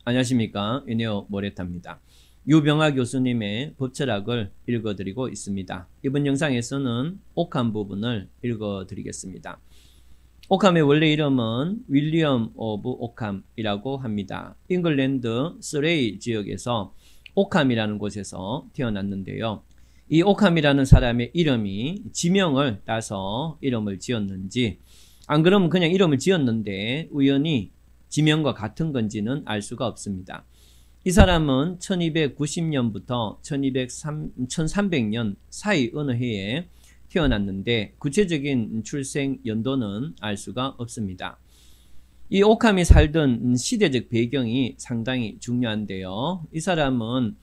안녕하십니까. 윤혜호 모레타입니다. 유병아 교수님의 법철학을 읽어드리고 있습니다. 이번 영상에서는 옥함 부분을 읽어드리겠습니다. 옥함의 원래 이름은 윌리엄 오브 옥함이라고 합니다. 잉글랜드 서레이 지역에서 옥함이라는 곳에서 태어났는데요. 이 옥함이라는 사람의 이름이 지명을 따서 이름을 지었는지, 안 그러면 그냥 이름을 지었는데 우연히 지명과 같은 건지는 알 수가 없습니다. 이 사람은 1290년부터 1300년 사이 어느 해에 태어났는데 구체적인 출생 연도는 알 수가 없습니다. 이 옥함이 살던 시대적 배경이 상당히 중요한데요. 이 사람은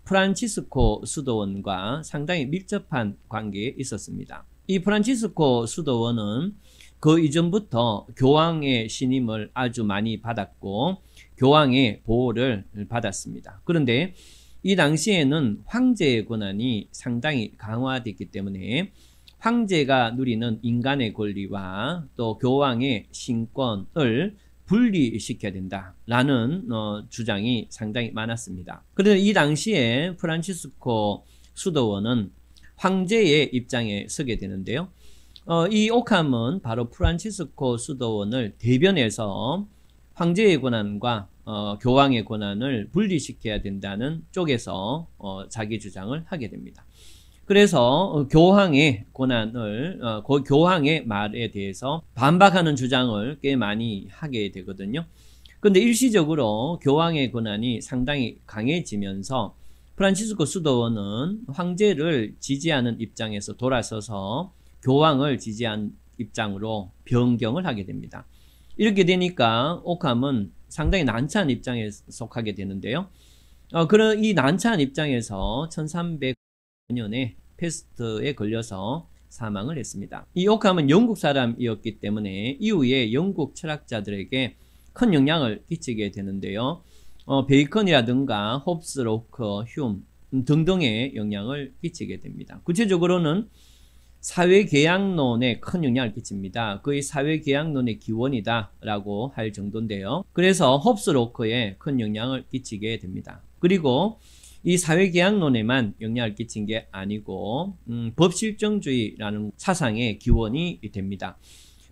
프란치스코 수도원과 상당히 밀접한 관계에 있었습니다. 이 프란치스코 수도원은 그 이전부터 교황의 신임을 아주 많이 받았고 교황의 보호를 받았습니다. 그런데 이 당시에는 황제의 권한이 상당히 강화됐기 때문에 황제가 누리는 인간의 권리와 또 교황의 신권을 분리시켜야 된다라는 주장이 상당히 많았습니다. 그런데 이 당시에 프란치스코 수도원은 황제의 입장에 서게 되는데요. 이 옥함은 바로 프란치스코 수도원을 대변해서 황제의 권한과 교황의 권한을 분리시켜야 된다는 쪽에서 자기 주장을 하게 됩니다. 그래서 교황의 권한을 교황의 말에 대해서 반박하는 주장을 꽤 많이 하게 되거든요. 그런데 일시적으로 교황의 권한이 상당히 강해지면서 프란치스코 수도원은 황제를 지지하는 입장에서 돌아서서 교황을 지지한 입장으로 변경을 하게 됩니다. 이렇게 되니까 옥함은 상당히 난처한 입장에 속하게 되는데요. 그런 이 난처한 입장에서 1300년에 패스트에 걸려서 사망을 했습니다. 이 옥함은 영국 사람이었기 때문에 이후에 영국 철학자들에게 큰 영향을 끼치게 되는데요. 베이컨이라든가 홉스, 로커, 휴움 등등의 영향을 끼치게 됩니다. 구체적으로는 사회계약론에 큰 영향을 끼칩니다. 거의 사회계약론의 기원이다 라고 할 정도인데요. 그래서 홉스, 로커에 큰 영향을 끼치게 됩니다. 그리고 이 사회계약론에만 영향을 끼친 게 아니고 법실정주의라는 사상의 기원이 됩니다.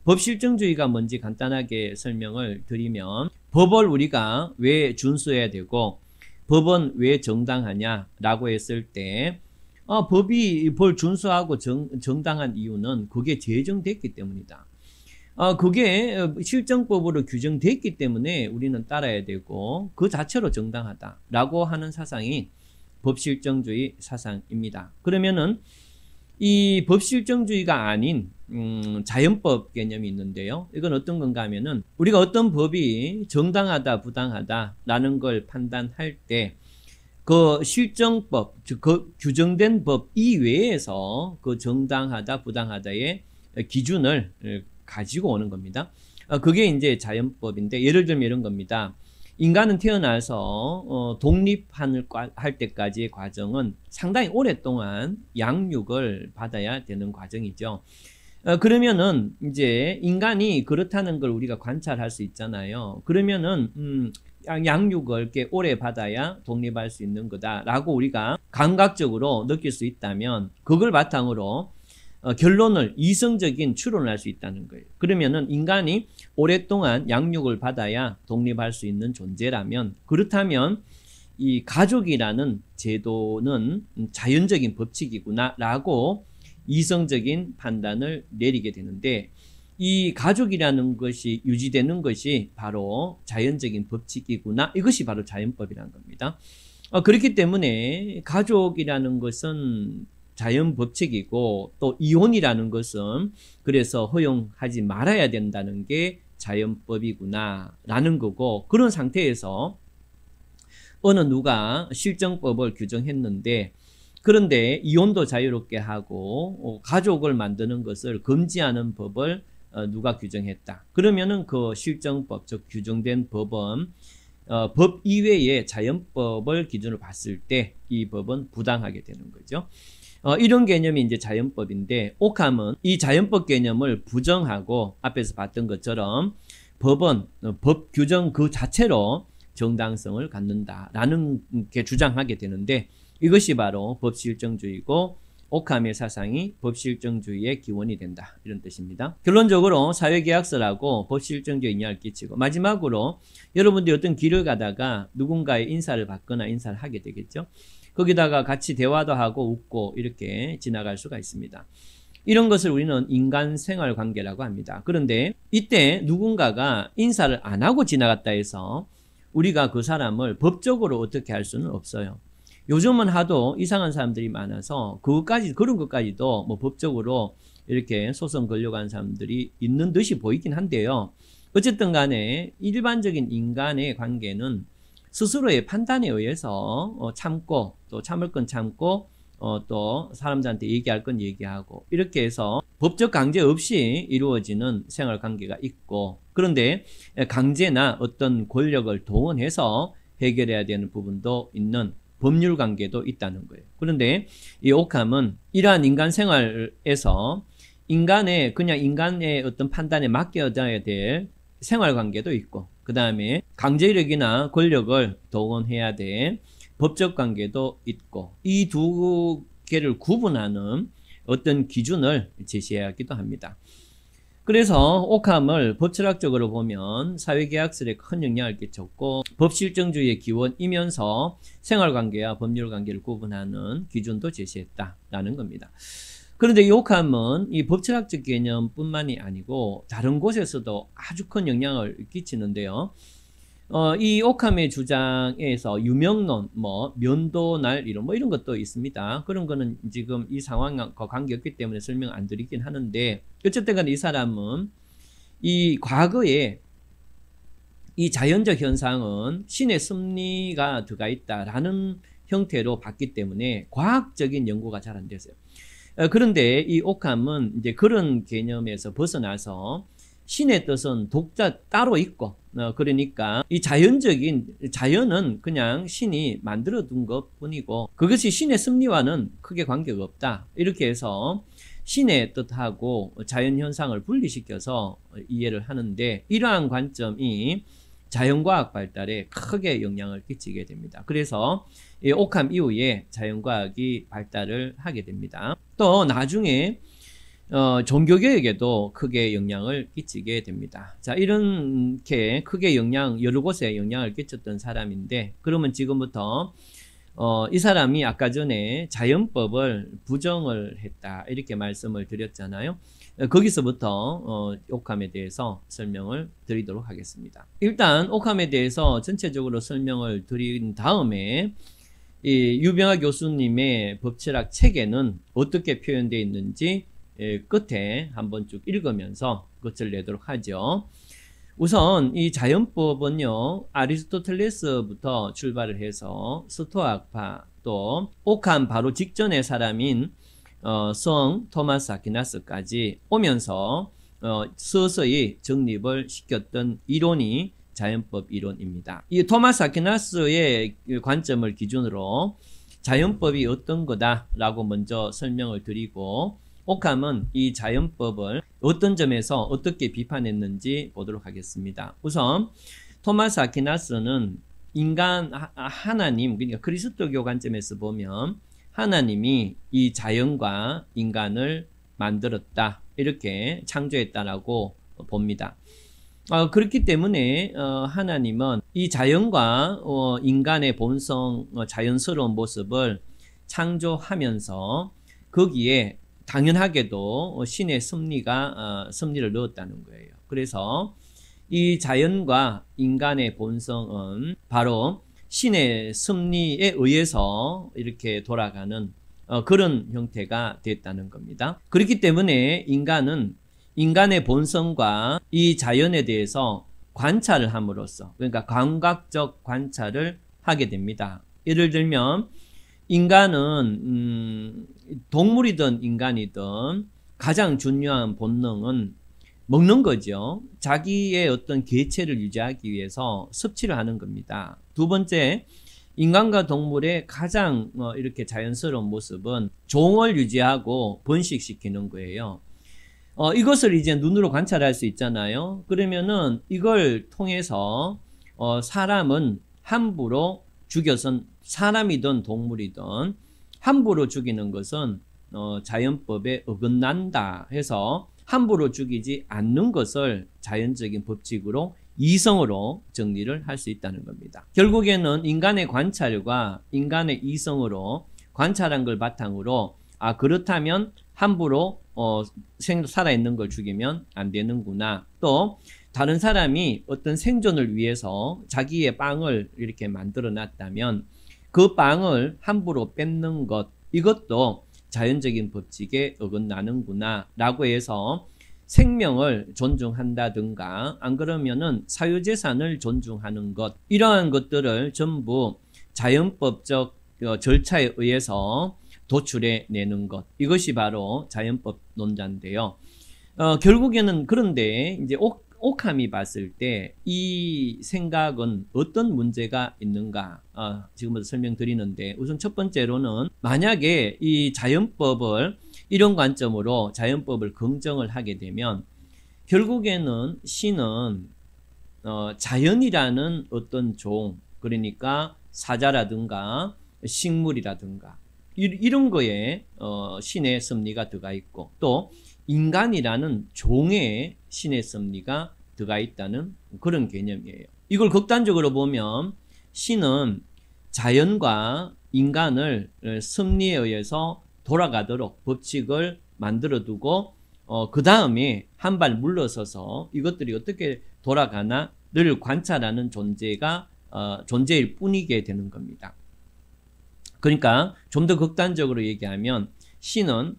법실정주의가 뭔지 간단하게 설명을 드리면 법을 우리가 왜 준수해야 되고 법은 왜 정당하냐라고 했을 때 법이 뭘 준수하고 정당한 이유는 그게 제정됐기 때문이다. 그게 실정법으로 규정됐기 때문에 우리는 따라야 되고 그 자체로 정당하다라고 하는 사상이 법실정주의 사상입니다. 그러면은 이 법실정주의가 아닌 자연법 개념이 있는데요. 이건 어떤 건가 하면은 우리가 어떤 법이 정당하다 부당하다라는 걸 판단할 때 그 실정법, 즉 그 규정된 법 이외에서 그 정당하다 부당하다의 기준을 가지고 오는 겁니다. 그게 이제 자연법인데 예를 들면 이런 겁니다. 인간은 태어나서 독립할 때까지의 과정은 상당히 오랫동안 양육을 받아야 되는 과정이죠. 그러면은 이제 인간이 그렇다는 걸 우리가 관찰할 수 있잖아요. 그러면은 양육을 꽤 오래 받아야 독립할 수 있는 거다라고 우리가 감각적으로 느낄 수 있다면 그걸 바탕으로 결론을 이성적인 추론을 할 수 있다는 거예요. 그러면은 인간이 오랫동안 양육을 받아야 독립할 수 있는 존재라면 그렇다면 이 가족이라는 제도는 자연적인 법칙이구나라고 이성적인 판단을 내리게 되는데 이 가족이라는 것이 유지되는 것이 바로 자연적인 법칙이구나. 이것이 바로 자연법이라는 겁니다. 그렇기 때문에 가족이라는 것은 자연 법칙이고 또 이혼이라는 것은 그래서 허용하지 말아야 된다는 게 자연법이구나 라는 거고 그런 상태에서 어느 누가 실정법을 규정했는데 그런데 이혼도 자유롭게 하고 가족을 만드는 것을 금지하는 법을 누가 규정했다. 그러면은 그 실정법, 즉 규정된 법은 법 이외의 자연법을 기준으로 봤을 때 이 법은 부당하게 되는 거죠. 이런 개념이 이제 자연법인데 옥함은 이 자연법 개념을 부정하고 앞에서 봤던 것처럼 법은 법 규정 그 자체로 정당성을 갖는다라는 게 주장하게 되는데 이것이 바로 법실정주의고 오캄의 사상이 법실정주의의 기원이 된다 이런 뜻입니다. 결론적으로 사회계약서라고 법실정주의에 영향을 끼치고 마지막으로 여러분들이 어떤 길을 가다가 누군가의 인사를 받거나 인사를 하게 되겠죠. 거기다가 같이 대화도 하고 웃고 이렇게 지나갈 수가 있습니다. 이런 것을 우리는 인간 생활 관계라고 합니다. 그런데 이때 누군가가 인사를 안 하고 지나갔다 해서 우리가 그 사람을 법적으로 어떻게 할 수는 없어요. 요즘은 하도 이상한 사람들이 많아서 그런 것까지도 뭐 법적으로 이렇게 소송 걸려고 하는 사람들이 있는 듯이 보이긴 한데요. 어쨌든 간에 일반적인 인간의 관계는 스스로의 판단에 의해서 참고 또 참을 건 참고 또 사람들한테 얘기할 건 얘기하고 이렇게 해서 법적 강제 없이 이루어지는 생활 관계가 있고 그런데 강제나 어떤 권력을 동원해서 해결해야 되는 부분도 있는 법률 관계도 있다는 거예요. 그런데 이 오캄은 이러한 인간 생활에서 그냥 인간의 어떤 판단에 맡겨져야 될 생활 관계도 있고 그 다음에 강제력이나 권력을 동원해야 될 법적 관계도 있고 이 두 개를 구분하는 어떤 기준을 제시하기도 합니다. 그래서 오캄을 법철학적으로 보면 사회계약설에 큰 영향을 끼쳤고 법실정주의의 기원이면서 생활관계와 법률관계를 구분하는 기준도 제시했다라는 겁니다. 그런데 이 오캄은 이 법철학적 개념뿐만이 아니고 다른 곳에서도 아주 큰 영향을 끼치는데요. 이 오캄의 주장에서 유명론, 면도날 이론 이런 것도 있습니다. 그런 거는 지금 이 상황과 관계없기 때문에 설명 안 드리긴 하는데 어쨌든 간에 이 사람은 이 과거에 이 자연적 현상은 신의 섭리가 들어가 있다라는 형태로 봤기 때문에 과학적인 연구가 잘 안 됐어요. 그런데 이 오캄은 이제 그런 개념에서 벗어나서 신의 뜻은 독자 따로 있고 그러니까 이 자연은 그냥 신이 만들어 둔 것 뿐이고 그것이 신의 섭리와는 크게 관계가 없다. 이렇게 해서 신의 뜻하고 자연현상을 분리시켜서 이해를 하는데 이러한 관점이 자연과학 발달에 크게 영향을 끼치게 됩니다. 그래서 이 오캄 이후에 자연과학이 발달을 하게 됩니다. 또 나중에 종교개혁에도 크게 영향을 끼치게 됩니다. 자, 이렇게 크게 여러 곳에 영향을 끼쳤던 사람인데 그러면 지금부터 이 사람이 아까 전에 자연법을 부정을 했다 이렇게 말씀을 드렸잖아요. 거기서부터 오캄에 대해서 설명을 드리도록 하겠습니다. 일단 오캄에 대해서 전체적으로 설명을 드린 다음에 이 유병하 교수님의 법철학 책에는 어떻게 표현되어 있는지 끝에 한번 쭉 읽으면서 끝을 내도록 하죠. 우선 이 자연법은요 아리스토텔레스부터 출발을 해서 스토아파 또 오캄 바로 직전의 사람인 성 토마스 아퀴나스까지 오면서 서서히 정립을 시켰던 이론이 자연법 이론입니다. 이 토마스 아퀴나스의 관점을 기준으로 자연법이 어떤 거다라고 먼저 설명을 드리고 오캄은 이 자연법을 어떤 점에서 어떻게 비판했는지 보도록 하겠습니다. 우선 토마스 아퀴나스는 하나님, 그러니까 그리스도교 관점에서 보면 하나님이 이 자연과 인간을 만들었다, 이렇게 창조했다라고 봅니다. 그렇기 때문에 하나님은 이 자연과 인간의 본성, 자연스러운 모습을 창조하면서 거기에 당연하게도 신의 섭리를 넣었다는 거예요. 그래서 이 자연과 인간의 본성은 바로 신의 섭리에 의해서 이렇게 돌아가는 그런 형태가 됐다는 겁니다. 그렇기 때문에 인간은 인간의 본성과 이 자연에 대해서 관찰을 함으로써, 그러니까 감각적 관찰을 하게 됩니다. 예를 들면 인간은 동물이든 인간이든 가장 중요한 본능은 먹는 거죠. 자기의 어떤 개체를 유지하기 위해서 섭취를 하는 겁니다. 두 번째, 인간과 동물의 가장 이렇게 자연스러운 모습은 종을 유지하고 번식시키는 거예요. 이것을 이제 눈으로 관찰할 수 있잖아요. 그러면은 이걸 통해서 사람은 함부로 죽여선 사람이든 동물이든 함부로 죽이는 것은 자연법에 어긋난다 해서 함부로 죽이지 않는 것을 자연적인 법칙으로 이성으로 정리를 할 수 있다는 겁니다. 결국에는 인간의 관찰과 인간의 이성으로 관찰한 걸 바탕으로 그렇다면 함부로 살아있는 걸 죽이면 안 되는구나. 또 다른 사람이 어떤 생존을 위해서 자기의 빵을 이렇게 만들어 놨다면 그 빵을 함부로 뺏는 것, 이것도 자연적인 법칙에 어긋나는구나 라고 해서 생명을 존중한다든가 안 그러면은 사유재산을 존중하는 것, 이러한 것들을 전부 자연법적 절차에 의해서 도출해 내는 것, 이것이 바로 자연법 논자인데요. 결국에는 그런데 이제 오캄이 봤을 때 이 생각은 어떤 문제가 있는가 지금부터 설명드리는데, 우선 첫 번째로는 만약에 이 자연법을 이런 관점으로 자연법을 긍정을 하게 되면 결국에는 신은 자연이라는 어떤 종, 그러니까 사자라든가 식물이라든가 이런 거에 신의 섭리가 들어가 있고, 또 인간이라는 종에 신의 섭리가 들어가 있다는 그런 개념이에요. 이걸 극단적으로 보면 신은 자연과 인간을 섭리에 의해서 돌아가도록 법칙을 만들어 두고 그 다음에 한 발 물러서서 이것들이 어떻게 돌아가나를 관찰하는 존재일 뿐이게 되는 겁니다. 그러니까 좀 더 극단적으로 얘기하면 신은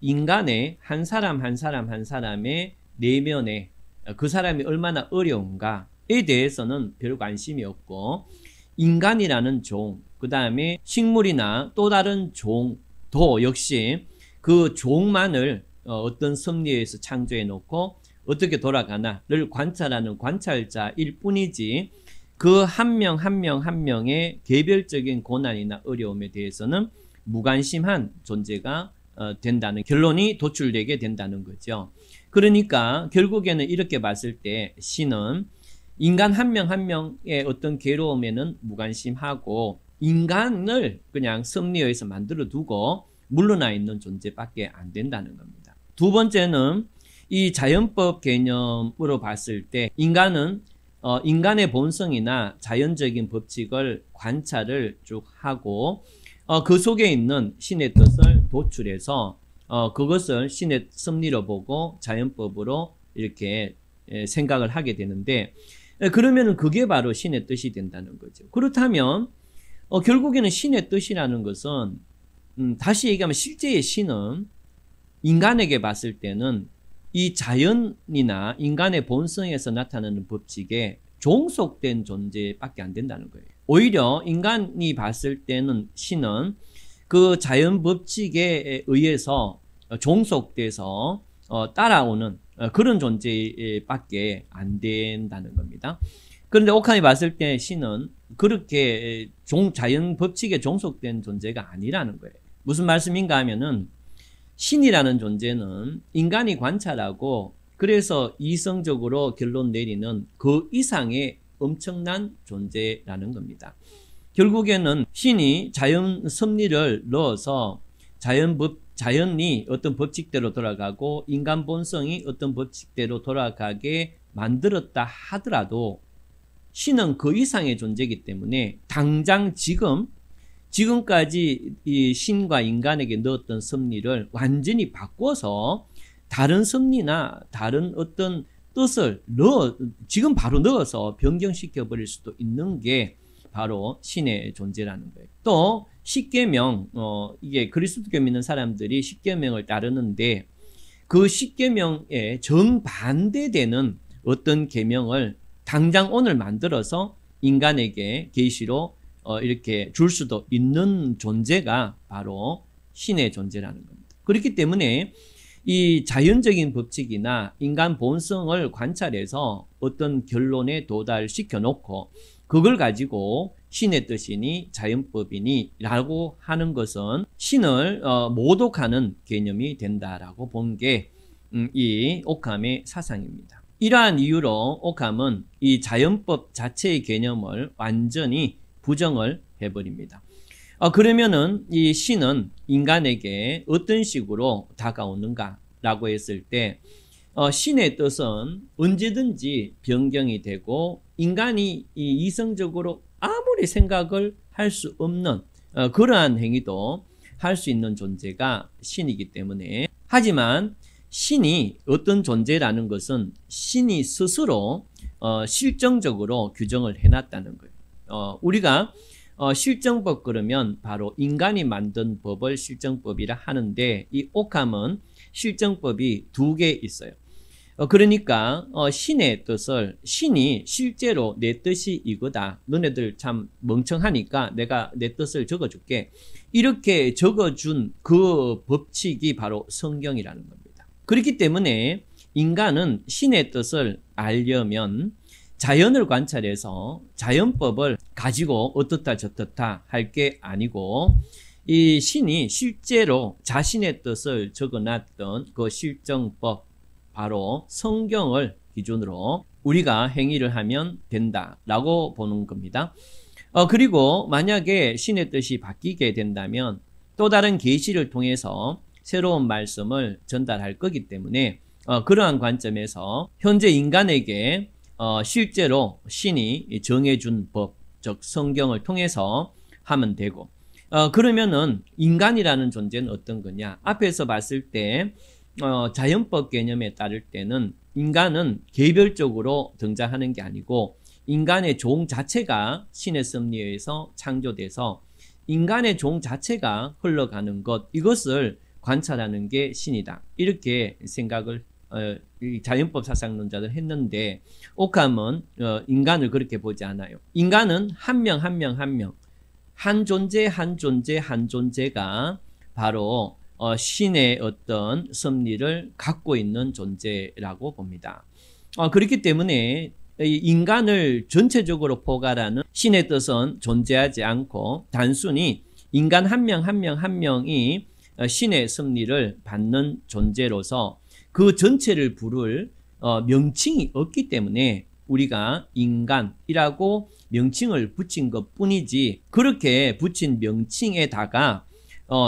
인간의 한 사람 한 사람의 내면에 그 사람이 얼마나 어려운가에 대해서는 별 관심이 없고, 인간이라는 종, 그 다음에 식물이나 또 다른 종도 역시 그 종만을 어떤 섭리에서 창조해 놓고 어떻게 돌아가나를 관찰하는 관찰자일 뿐이지, 그 한 명 한 명 한 명의 개별적인 고난이나 어려움에 대해서는 무관심한 존재가 된다는 결론이 도출되게 된다는 거죠. 그러니까 결국에는 이렇게 봤을 때 신은 인간 한 명 한 명의 어떤 괴로움에는 무관심하고 인간을 그냥 섭리에 의해서 만들어 두고 물러나 있는 존재밖에 안 된다는 겁니다. 두 번째는 이 자연법 개념으로 봤을 때 인간은 인간의 본성이나 자연적인 법칙을 관찰을 쭉 하고 그 속에 있는 신의 뜻을 도출해서 그것을 신의 섭리로 보고 자연법으로 이렇게 생각을 하게 되는데, 그러면 그게 바로 신의 뜻이 된다는 거죠. 그렇다면 결국에는 신의 뜻이라는 것은 다시 얘기하면 실제의 신은 인간에게 봤을 때는 이 자연이나 인간의 본성에서 나타나는 법칙에 종속된 존재밖에 안 된다는 거예요. 오히려 인간이 봤을 때는 신은 그 자연 법칙에 의해서 종속돼서 따라오는 그런 존재밖에 안 된다는 겁니다. 그런데 오캄이 봤을 때 신은 그렇게 자연 법칙에 종속된 존재가 아니라는 거예요. 무슨 말씀인가 하면은 신이라는 존재는 인간이 관찰하고 그래서 이성적으로 결론 내리는 그 이상의 엄청난 존재라는 겁니다. 결국에는 신이 자연 섭리를 넣어서 자연이 어떤 법칙대로 돌아가고 인간 본성이 어떤 법칙대로 돌아가게 만들었다 하더라도 신은 그 이상의 존재이기 때문에 당장 지금까지 이 신과 인간에게 넣었던 섭리를 완전히 바꿔서 다른 섭리나 다른 어떤 뜻을 지금 바로 넣어서 변경시켜 버릴 수도 있는 게 바로 신의 존재라는 거예요. 또 십계명, 이게 그리스도교 믿는 사람들이 십계명을 따르는데 그 십계명에 정반대되는 어떤 계명을 당장 오늘 만들어서 인간에게 계시로 이렇게 줄 수도 있는 존재가 바로 신의 존재라는 겁니다. 그렇기 때문에 이 자연적인 법칙이나 인간 본성을 관찰해서 어떤 결론에 도달시켜 놓고 그걸 가지고 신의 뜻이니 자연법이니 라고 하는 것은 신을 모독하는 개념이 된다라고 본 게 이 오캄의 사상입니다. 이러한 이유로 오캄은 이 자연법 자체의 개념을 완전히 부정을 해버립니다. 그러면은 이 신은 인간에게 어떤 식으로 다가오는가라고 했을 때 신의 뜻은 언제든지 변경이 되고 인간이 이성적으로 아무리 생각을 할 수 없는 그러한 행위도 할 수 있는 존재가 신이기 때문에, 하지만 신이 어떤 존재라는 것은 신이 스스로 실정적으로 규정을 해놨다는 거예요. 우리가 실정법 그러면 바로 인간이 만든 법을 실정법이라 하는데, 이 오캄은 실정법이 2개 있어요. 그러니까 신의 뜻을 신이 실제로 내 뜻이 이거다. 너네들 참 멍청하니까 내가 내 뜻을 적어줄게. 이렇게 적어준 그 법칙이 바로 성경이라는 겁니다. 그렇기 때문에 인간은 신의 뜻을 알려면 자연을 관찰해서 자연법을 가지고 어떻다 저떻다 할 게 아니고, 이 신이 실제로 자신의 뜻을 적어놨던 그 실정법, 바로 성경을 기준으로 우리가 행위를 하면 된다라고 보는 겁니다. 그리고 만약에 신의 뜻이 바뀌게 된다면 또 다른 계시를 통해서 새로운 말씀을 전달할 거기 때문에 그러한 관점에서 현재 인간에게 실제로 신이 정해준 법, 즉 성경을 통해서 하면 되고, 그러면은 인간이라는 존재는 어떤 거냐? 앞에서 봤을 때 자연법 개념에 따를 때는 인간은 개별적으로 등장하는 게 아니고 인간의 종 자체가 신의 섭리에 의해서 창조돼서 인간의 종 자체가 흘러가는 것, 이것을 관찰하는 게 신이다. 이렇게 생각을 자연법 사상론자들 했는데, 오캄은 인간을 그렇게 보지 않아요. 인간은 한 명 한 명 한 명, 한 존재 한 존재 한 존재가 바로 신의 어떤 섭리를 갖고 있는 존재라고 봅니다. 그렇기 때문에 인간을 전체적으로 포괄하는 신의 뜻은 존재하지 않고 단순히 인간 한 명 한 명 한 명이 신의 섭리를 받는 존재로서 그 전체를 부를 명칭이 없기 때문에 우리가 인간이라고 명칭을 붙인 것 뿐이지, 그렇게 붙인 명칭에다가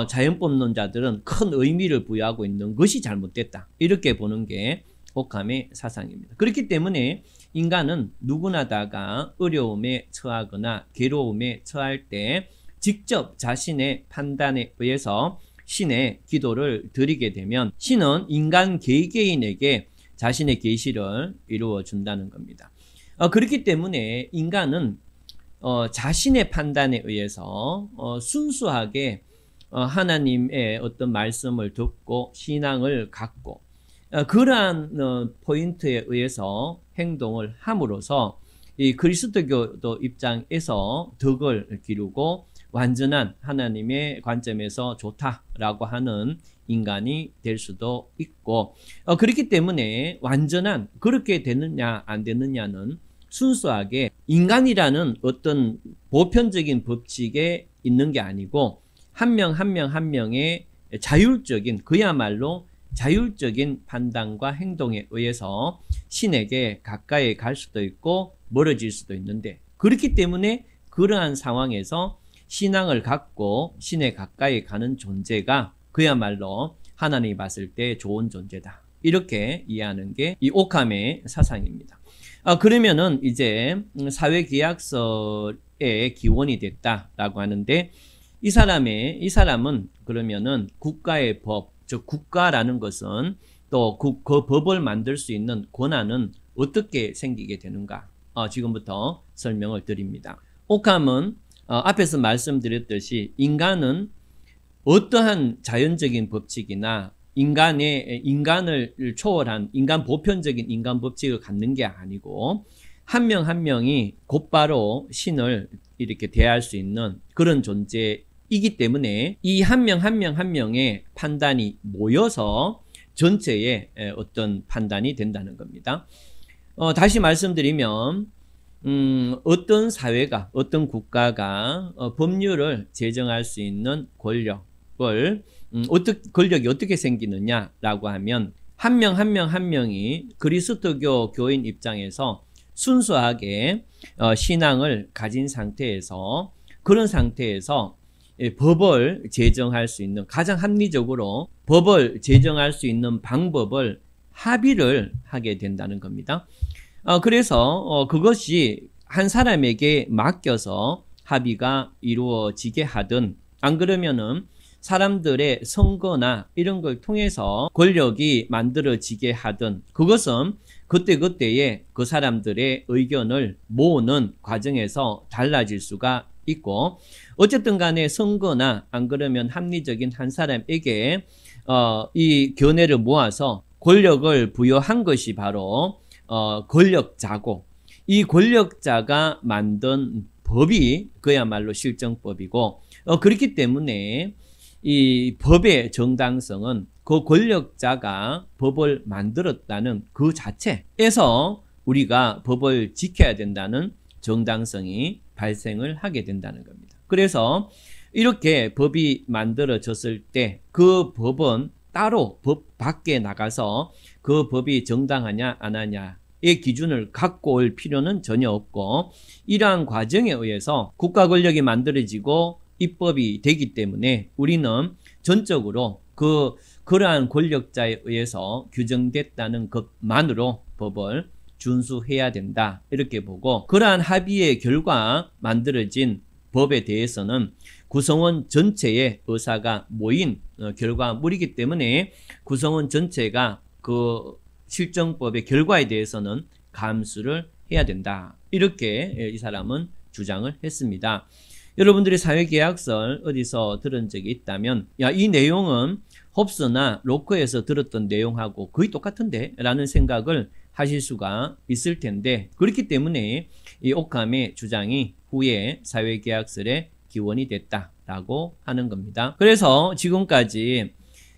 자연법론자들은 큰 의미를 부여하고 있는 것이 잘못됐다. 이렇게 보는 게 오캄의 사상입니다. 그렇기 때문에 인간은 누구나 다가 어려움에 처하거나 괴로움에 처할 때 직접 자신의 판단에 의해서 신의 기도를 드리게 되면 신은 인간 개개인에게 자신의 계시를 이루어 준다는 겁니다. 그렇기 때문에 인간은 자신의 판단에 의해서 순수하게 하나님의 어떤 말씀을 듣고 신앙을 갖고 그러한 포인트에 의해서 행동을 함으로써 이 그리스도교 입장에서 덕을 기르고 완전한 하나님의 관점에서 좋다라고 하는 인간이 될 수도 있고, 그렇기 때문에 완전한 그렇게 되느냐 안 되느냐는 순수하게 인간이라는 어떤 보편적인 법칙에 있는 게 아니고 한 명 한 명 한 명의 자율적인, 그야말로 자율적인 판단과 행동에 의해서 신에게 가까이 갈 수도 있고 멀어질 수도 있는데, 그렇기 때문에 그러한 상황에서 신앙을 갖고 신에 가까이 가는 존재가 그야말로 하나님이 봤을 때 좋은 존재다. 이렇게 이해하는 게 이 오캄의 사상입니다. 그러면은 이제 사회계약서의 기원이 됐다라고 하는데, 이 사람은 그러면은 국가의 법, 즉 국가라는 것은 또 그 법을 만들 수 있는 권한은 어떻게 생기게 되는가? 지금부터 설명을 드립니다. 오캄은 앞에서 말씀드렸듯이 인간은 어떠한 자연적인 법칙이나 인간을 초월한 인간 보편적인 인간 법칙을 갖는 게 아니고 한 명 한 명이 곧바로 신을 이렇게 대할 수 있는 그런 존재이기 때문에 이 한 명 한 명 한 명의 판단이 모여서 전체의 어떤 판단이 된다는 겁니다. 다시 말씀드리면 어떤 사회가, 어떤 국가가 법률을 제정할 수 있는 권력이 어떻게 생기느냐라고 하면 한 명 한 명 한 명이 그리스도교 교인 입장에서 순수하게 신앙을 가진 상태에서 그런 상태에서 법을 제정할 수 있는 가장 합리적으로 법을 제정할 수 있는 방법을 합의를 하게 된다는 겁니다. 그래서 그것이 한 사람에게 맡겨서 합의가 이루어지게 하든 안 그러면은 사람들의 선거나 이런 걸 통해서 권력이 만들어지게 하든 그것은 그때그때의 그 사람들의 의견을 모으는 과정에서 달라질 수가 있고 어쨌든 간에 선거나 안 그러면 합리적인 한 사람에게 이 견해를 모아서 권력을 부여한 것이 바로 권력자고 이 권력자가 만든 법이 그야말로 실정법이고 그렇기 때문에 이 법의 정당성은 그 권력자가 법을 만들었다는 그 자체에서 우리가 법을 지켜야 된다는 정당성이 발생을 하게 된다는 겁니다. 그래서 이렇게 법이 만들어졌을 때 그 법은 따로 법 밖에 나가서 그 법이 정당하냐 안 하냐의 기준을 갖고 올 필요는 전혀 없고 이러한 과정에 의해서 국가 권력이 만들어지고 입법이 되기 때문에 우리는 전적으로 그러한 권력자에 의해서 규정됐다는 것만으로 법을 준수해야 된다 이렇게 보고 그러한 합의의 결과 만들어진 법에 대해서는 구성원 전체의 의사가 모인 결과물이기 때문에 구성원 전체가 그 실정법의 결과에 대해서는 감수를 해야 된다 이렇게 이 사람은 주장을 했습니다. 여러분들이 사회계약서를 어디서 들은 적이 있다면 이 내용은 홉스나 로커에서 들었던 내용하고 거의 똑같은데 라는 생각을 하실 수가 있을 텐데 그렇기 때문에 이 오캄의 주장이 후에 사회계약설의 기원이 됐다라고 하는 겁니다. 그래서 지금까지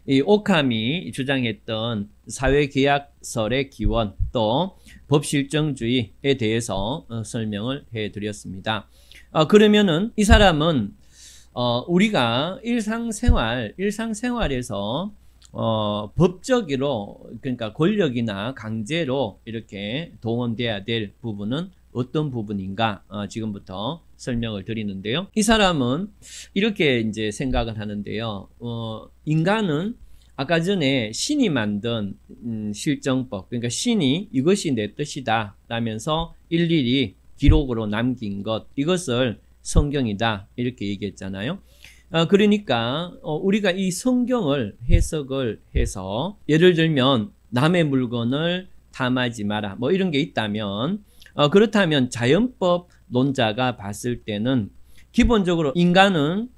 이 오캄이 주장했던 사회계약설의 기원 또 법실정주의에 대해서 설명을 해드렸습니다. 그러면은 이 사람은 우리가 일상생활에서 법적으로 그러니까 권력이나 강제로 이렇게 동원돼야 될 부분은 어떤 부분인가 지금부터 설명을 드리는데요. 이 사람은 이렇게 이제 생각을 하는데요. 인간은 아까 전에 신이 만든 실정법 그러니까 신이 이것이 내 뜻이다 라면서 일일이 기록으로 남긴 것 이것을 성경이다 이렇게 얘기했잖아요. 그러니까 우리가 이 성경을 해석을 해서 예를 들면 남의 물건을 탐하지 마라 뭐 이런 게 있다면 그렇다면 자연법 논자가 봤을 때는 기본적으로 인간은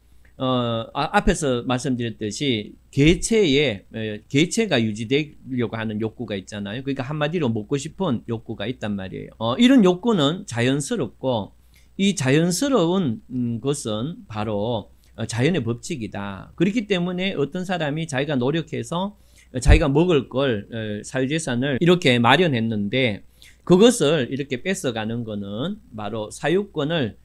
앞에서 말씀드렸듯이 개체가 유지되려고 하는 욕구가 있잖아요. 그러니까 한마디로 먹고 싶은 욕구가 있단 말이에요. 이런 욕구는 자연스럽고 이 자연스러운 것은 바로 자연의 법칙이다. 그렇기 때문에 어떤 사람이 자기가 노력해서 자기가 먹을 걸 사유재산을 이렇게 마련했는데 그것을 이렇게 뺏어가는 거는 바로 사유권을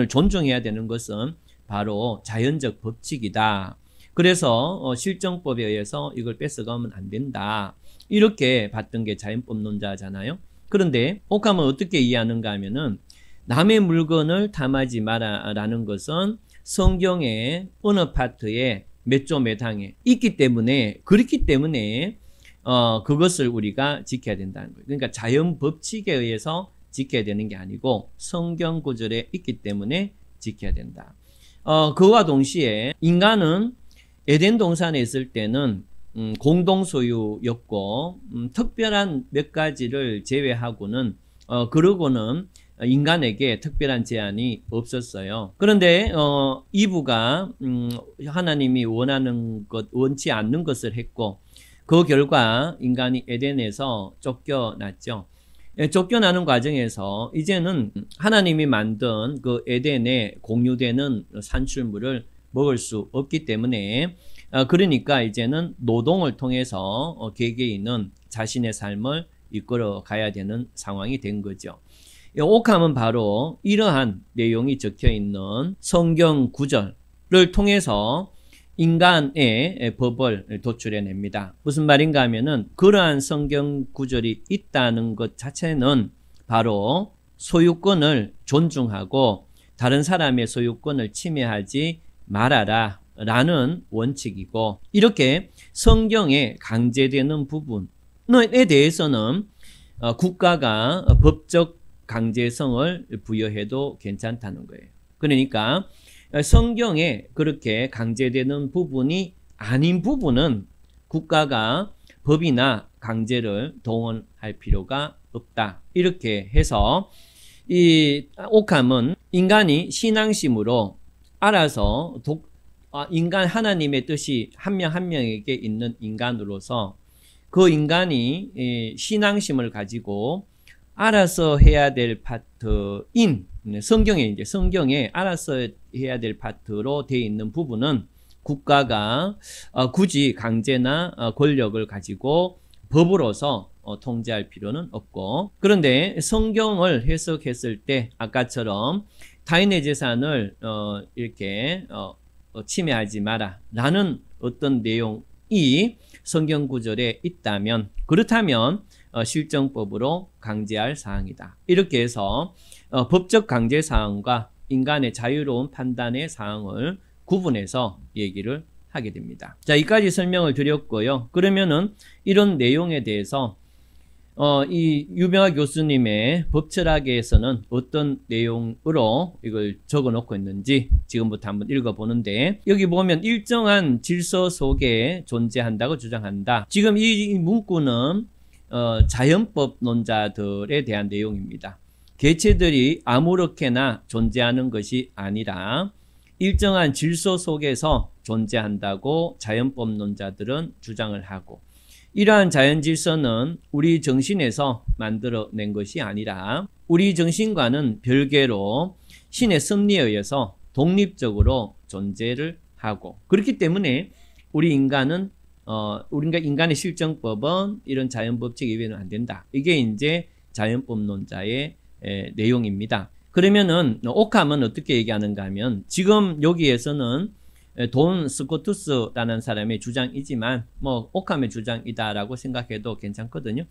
존중해야 되는 것은 바로 자연적 법칙이다. 그래서 실정법에 의해서 이걸 뺏어가면 안 된다. 이렇게 봤던 게 자연법론자잖아요. 그런데 오캄은 어떻게 이해하는가 하면은 남의 물건을 탐하지 마라라는 것은 성경의 어느 파트에 몇 조 몇 항에 있기 때문에 그렇기 때문에 그것을 우리가 지켜야 된다는 거예요. 그러니까 자연 법칙에 의해서 지켜야 되는 게 아니고 성경 구절에 있기 때문에 지켜야 된다. 그와 동시에 인간은 에덴 동산에 있을 때는 공동 소유였고 특별한 몇 가지를 제외하고는 그러고는 인간에게 특별한 제한이 없었어요. 그런데 이브가 하나님이 원치 않는 것을 했고 그 결과 인간이 에덴에서 쫓겨났죠. 쫓겨나는 과정에서 이제는 하나님이 만든 그 에덴에 공유되는 산출물을 먹을 수 없기 때문에 그러니까 이제는 노동을 통해서 개개인은 자신의 삶을 이끌어 가야 되는 상황이 된 거죠. 오캄은 바로 이러한 내용이 적혀 있는 성경 구절을 통해서 인간의 법을 도출해냅니다. 무슨 말인가 하면은 그러한 성경 구절이 있다는 것 자체는 바로 소유권을 존중하고 다른 사람의 소유권을 침해하지 말아라 라는 원칙이고, 이렇게 성경에 강제되는 부분에 대해서는 국가가 법적 강제성을 부여해도 괜찮다는 거예요. 그러니까 성경에 그렇게 강제되는 부분이 아닌 부분은 국가가 법이나 강제를 동원할 필요가 없다. 이렇게 해서 이 오캄은 인간이 신앙심으로 알아서 인간 하나님의 뜻이 한 명 한 명에게 있는 인간으로서 그 인간이 신앙심을 가지고 알아서 해야 될 파트인 성경에 알아서 해야 될 파트로 되어 있는 부분은 국가가 굳이 강제나 권력을 가지고 법으로서 통제할 필요는 없고, 그런데 성경을 해석했을 때 아까처럼 타인의 재산을 이렇게 침해하지 마라 라는 어떤 내용이 성경 구절에 있다면, 그렇다면 실정법으로 강제할 사항이다. 이렇게 해서 법적 강제 사항과 인간의 자유로운 판단의 사항을 구분해서 얘기를 하게 됩니다. 자, 여기까지 설명을 드렸고요. 그러면은 이런 내용에 대해서 이 유병학 교수님의 법철학에서는 어떤 내용으로 이걸 적어 놓고 있는지 지금부터 한번 읽어보는데, 여기 보면 일정한 질서 속에 존재한다고 주장한다. 지금 이 문구는 자연법 논자들에 대한 내용입니다. 개체들이 아무렇게나 존재하는 것이 아니라 일정한 질서 속에서 존재한다고 자연법 논자들은 주장을 하고, 이러한 자연 질서는 우리 정신에서 만들어낸 것이 아니라 우리 정신과는 별개로 신의 섭리에 의해서 독립적으로 존재를 하고, 그렇기 때문에 우리 인간은 우리가 인간의 실정법은 이런 자연법칙 이외에는 안 된다. 이게 이제 자연법론자의 내용입니다. 그러면은 오캄은 어떻게 얘기하는가 하면, 지금 여기에서는 돈 스코투스라는 사람의 주장이지만 뭐 오캄의 주장이다라고 생각해도 괜찮거든요.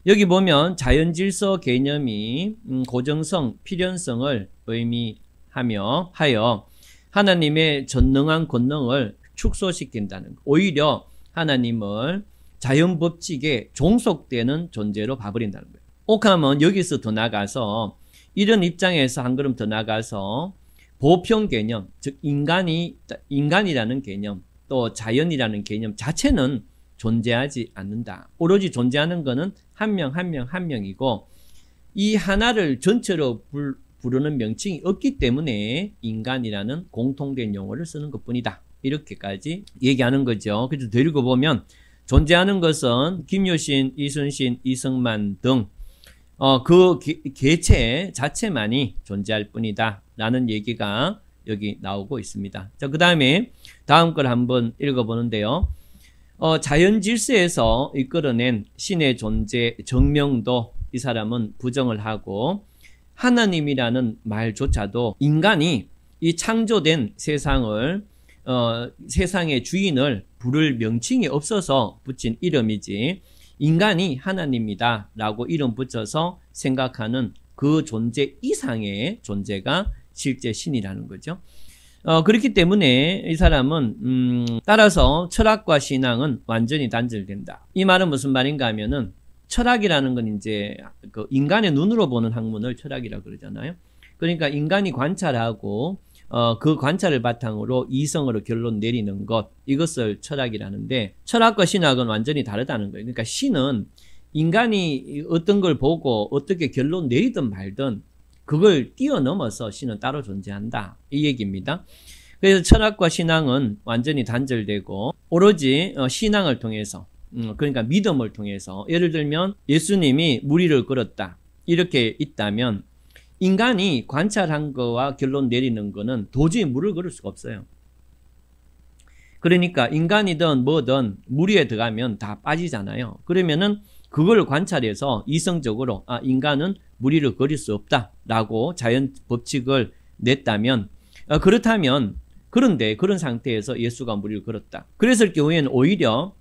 여기 보면 자연질서 개념이 고정성, 필연성을 의미하며 하여 하나님의 전능한 권능을 축소시킨다는 것. 오히려 하나님을 자연법칙에 종속되는 존재로 봐버린다는 거예요. 오캄은 여기서 더 나가서 이런 입장에서 한 걸음 더 나가서 보편 개념, 즉 인간이라는 개념, 또 자연이라는 개념 자체는 존재하지 않는다. 오로지 존재하는 것은 한 명 한 명이고, 이 하나를 전체로 부르는 명칭이 없기 때문에 인간이라는 공통된 용어를 쓰는 것뿐이다. 이렇게까지 얘기하는 거죠. 그래서 더 읽어보면 존재하는 것은 김효신, 이순신, 이승만 등 그 개체 자체만이 존재할 뿐이다 라는 얘기가 여기 나오고 있습니다. 자, 그 다음에 다음 걸 한번 읽어보는데요. 자연 질서에서 이끌어낸 신의 존재 정명도 이 사람은 부정을 하고, 하나님이라는 말조차도 인간이 이 창조된 세상을 세상의 주인을 부를 명칭이 없어서 붙인 이름이지, 인간이 하나님이다 라고 이름 붙여서 생각하는 그 존재 이상의 존재가 실제 신이라는 거죠. 그렇기 때문에 이 사람은 따라서 철학과 신앙은 완전히 단절된다. 이 말은 무슨 말인가 하면은, 철학이라는 건 이제 그 인간의 눈으로 보는 학문을 철학이라고 그러잖아요. 그러니까 인간이 관찰하고 그 관찰을 바탕으로 이성으로 결론 내리는 것, 이것을 철학이라는데, 철학과 신학은 완전히 다르다는 거예요. 그러니까 신은 인간이 어떤 걸 보고 어떻게 결론 내리든 말든 그걸 뛰어넘어서 신은 따로 존재한다, 이 얘기입니다. 그래서 철학과 신앙은 완전히 단절되고 오로지 신앙을 통해서, 그러니까 믿음을 통해서, 예를 들면 예수님이 무리를 끌었다 이렇게 있다면 인간이 관찰한 거와 결론 내리는 거는 도저히 물을 걸을 수가 없어요. 그러니까 인간이든 뭐든 무리에 들어가면 다 빠지잖아요. 그러면은 그걸 관찰해서 이성적으로 인간은 무리를 걸을 수 없다라고 자연 법칙을 냈다면, 그렇다면 그런데 그런 상태에서 예수가 무리를 걸었다. 그랬을 경우에는 오히려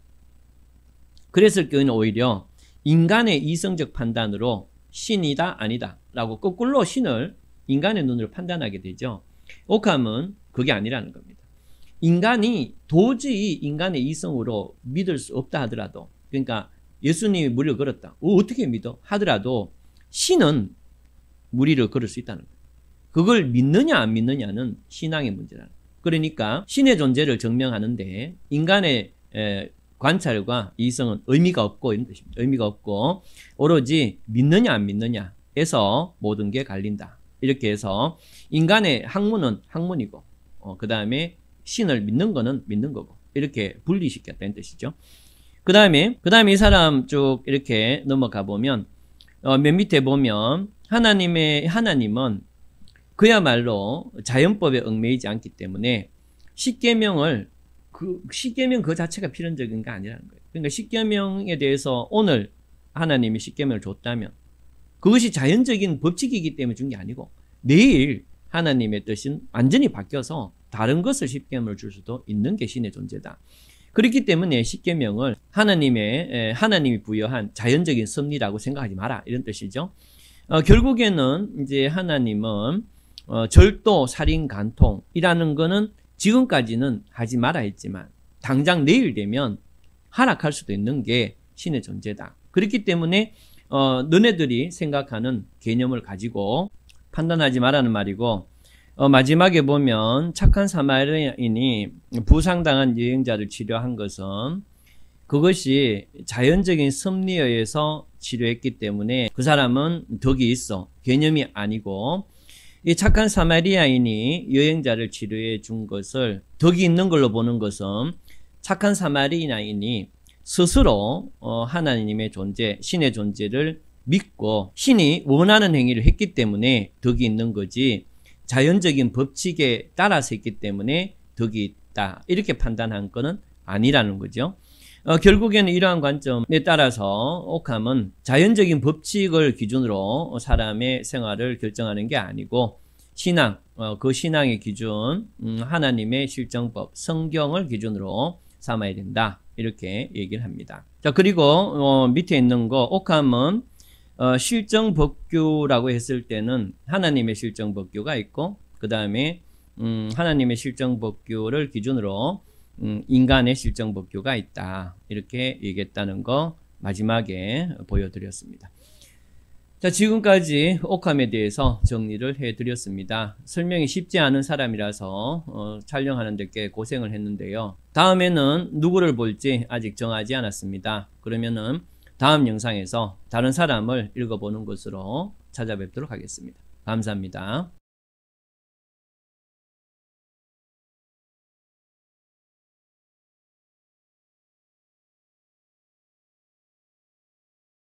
인간의 이성적 판단으로 신이다 아니다 라고 거꾸로 신을 인간의 눈으로 판단하게 되죠. 오캄은 그게 아니라는 겁니다. 인간이 도저히 인간의 이성으로 믿을 수 없다 하더라도, 그러니까 예수님이 무리를 걸었다. 어떻게 믿어? 하더라도 신은 무리를 걸을 수 있다는 거예요. 그걸 믿느냐 안 믿느냐는 신앙의 문제라는 거예요. 그러니까 신의 존재를 증명하는데 인간의 관찰과 이성은 의미가 없고 이런 뜻입니다. 의미가 없고 오로지 믿느냐 안 믿느냐에서 모든 게 갈린다. 이렇게 해서 인간의 학문은 학문이고 그 다음에 신을 믿는 거는 믿는 거고 이렇게 분리시켰다는 뜻이죠. 그 다음에 이 사람 쭉 이렇게 넘어가 보면 맨 밑에 보면 하나님은 그야말로 자연법에 얽매이지 않기 때문에 십계명 그 자체가 필연적인 게 아니라는 거예요. 그러니까 십계명에 대해서 오늘 하나님이 십계명을 줬다면 그것이 자연적인 법칙이기 때문에 준 게 아니고 내일 하나님의 뜻은 완전히 바뀌어서 다른 것을 십계명을 줄 수도 있는 게 신의 존재다. 그렇기 때문에 십계명을 하나님이 부여한 자연적인 섭리라고 생각하지 마라 이런 뜻이죠. 결국에는 이제 하나님은 절도, 살인, 간통이라는 거는 지금까지는 하지 마라 했지만 당장 내일 되면 하락할 수도 있는 게 신의 존재다. 그렇기 때문에 너네들이 생각하는 개념을 가지고 판단하지 말라는 말이고 마지막에 보면 착한 사마리아인이 부상당한 여행자를 치료한 것은 그것이 자연적인 섭리에 의해서 치료했기 때문에 그 사람은 덕이 있어. 개념이 아니고 이 착한 사마리아인이 여행자를 치료해 준 것을 덕이 있는 걸로 보는 것은 착한 사마리아인이 스스로 하나님의 존재, 신의 존재를 믿고 신이 원하는 행위를 했기 때문에 덕이 있는 거지 자연적인 법칙에 따라서 했기 때문에 덕이 있다. 이렇게 판단한 것은 아니라는 거죠. 결국에는 이러한 관점에 따라서 오캄은 자연적인 법칙을 기준으로 사람의 생활을 결정하는 게 아니고 신앙, 그 신앙의 기준, 하나님의 실정법, 성경을 기준으로 삼아야 된다. 이렇게 얘기를 합니다. 자, 그리고 밑에 있는 거 오캄은 실정법규라고 했을 때는 하나님의 실정법규가 있고 그 다음에 하나님의 실정법규를 기준으로 인간의 실정법규가 있다. 이렇게 얘기했다는 거 마지막에 보여드렸습니다. 자, 지금까지 오캄에 대해서 정리를 해드렸습니다. 설명이 쉽지 않은 사람이라서 촬영하는 데 꽤 고생을 했는데요. 다음에는 누구를 볼지 아직 정하지 않았습니다. 그러면은 다음 영상에서 다른 사람을 읽어보는 것으로 찾아뵙도록 하겠습니다. 감사합니다.